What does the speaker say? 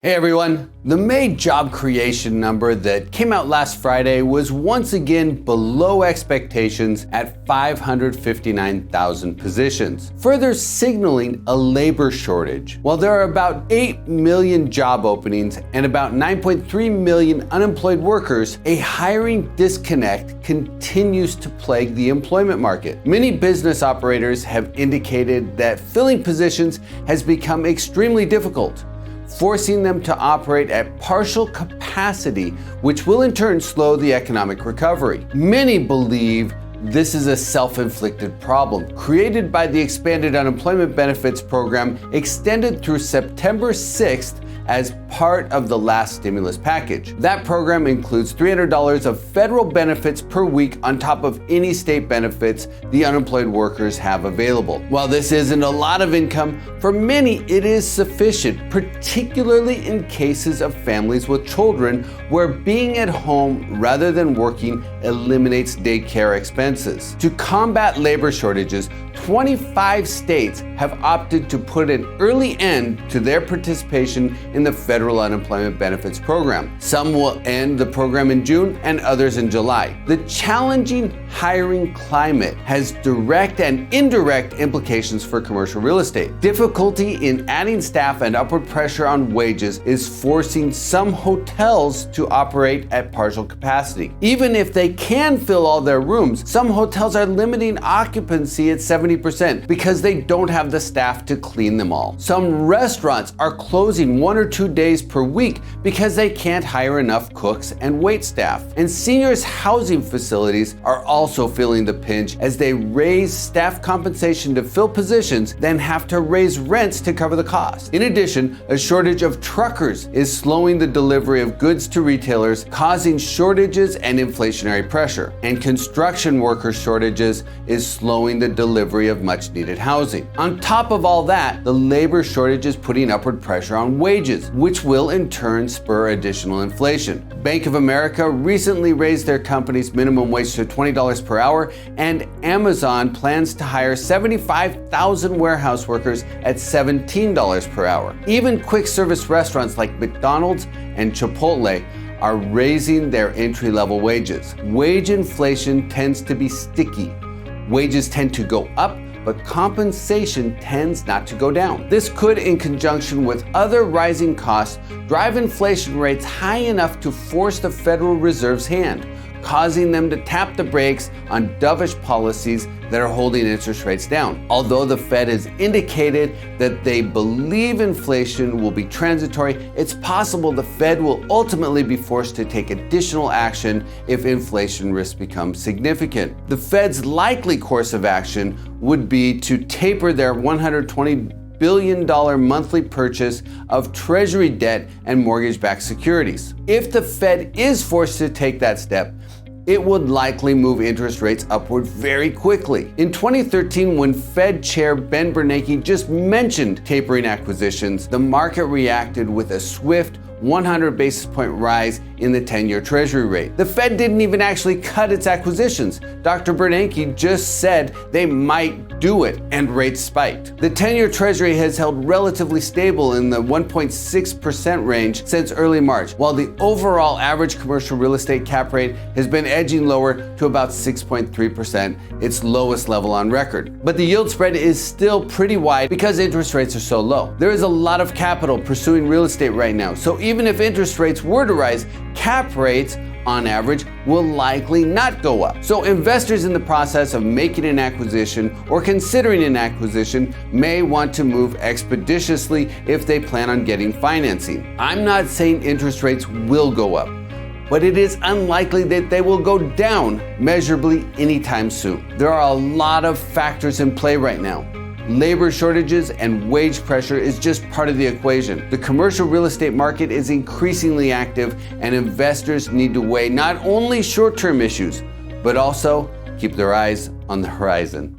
Hey everyone, the May job creation number that came out last Friday was once again below expectations at 559,000 positions, further signaling a labor shortage. While there are about 8 million job openings and about 9.3 million unemployed workers, a hiring disconnect continues to plague the employment market. Many business operators have indicated that filling positions has become extremely difficult, forcing them to operate at partial capacity, which will in turn slow the economic recovery. Many believe this is a self-inflicted problem created by the expanded unemployment benefits program extended through September 6th as part of the last stimulus package. That program includes $300 of federal benefits per week on top of any state benefits the unemployed workers have available. While this isn't a lot of income, for many it is sufficient, particularly in cases of families with children where being at home rather than working eliminates daycare expenses. To combat labor shortages, 25 states have opted to put an early end to their participation in the federal unemployment benefits program. Some will end the program in June and others in July. The challenging hiring climate has direct and indirect implications for commercial real estate. Difficulty in adding staff and upward pressure on wages is forcing some hotels to operate at partial capacity. Even if they can fill all their rooms, some hotels are limiting occupancy at 70% because they don't have the staff to clean them all. Some restaurants are closing 1 or 2 days per week because they can't hire enough cooks and wait staff. And seniors housing facilities are also feeling the pinch as they raise staff compensation to fill positions, then have to raise rents to cover the cost. In addition, a shortage of truckers is slowing the delivery of goods to retailers, causing shortages and inflationary pressure. And construction worker shortages is slowing the delivery of much needed housing. On top of all that, the labor shortage is putting upward pressure on wages, which will in turn spur additional inflation. Bank of America recently raised their company's minimum wage to $20 per hour, and Amazon plans to hire 75,000 warehouse workers at $17 per hour. Even quick service restaurants like McDonald's and Chipotle are raising their entry-level wages. Wage inflation tends to be sticky. Wages tend to go up, but compensation tends not to go down. This could, in conjunction with other rising costs, drive inflation rates high enough to force the Federal Reserve's hand, causing them to tap the brakes on dovish policies that are holding interest rates down. Although the Fed has indicated that they believe inflation will be transitory, it's possible the Fed will ultimately be forced to take additional action if inflation risk becomes significant. The Fed's likely course of action would be to taper their $120 billion monthly purchase of Treasury debt and mortgage-backed securities. If the Fed is forced to take that step, it would likely move interest rates upward very quickly. In 2013, when Fed Chair Ben Bernanke just mentioned tapering acquisitions, the market reacted with a swift 100 basis point rise in the 10-year Treasury rate. The Fed didn't even actually cut its acquisitions. Dr. Bernanke just said they might do it, and rates spiked. The 10-year Treasury has held relatively stable in the 1.6% range since early March, while the overall average commercial real estate cap rate has been edging lower to about 6.3%, its lowest level on record. But the yield spread is still pretty wide because interest rates are so low. There is a lot of capital pursuing real estate right now, so even if interest rates were to rise, cap rates on average will likely not go up. So investors in the process of making an acquisition or considering an acquisition may want to move expeditiously if they plan on getting financing. I'm not saying interest rates will go up, but it is unlikely that they will go down measurably anytime soon. There are a lot of factors in play right now. Labor shortages and wage pressure is just part of the equation. The commercial real estate market is increasingly active, and investors need to weigh not only short-term issues, but also keep their eyes on the horizon.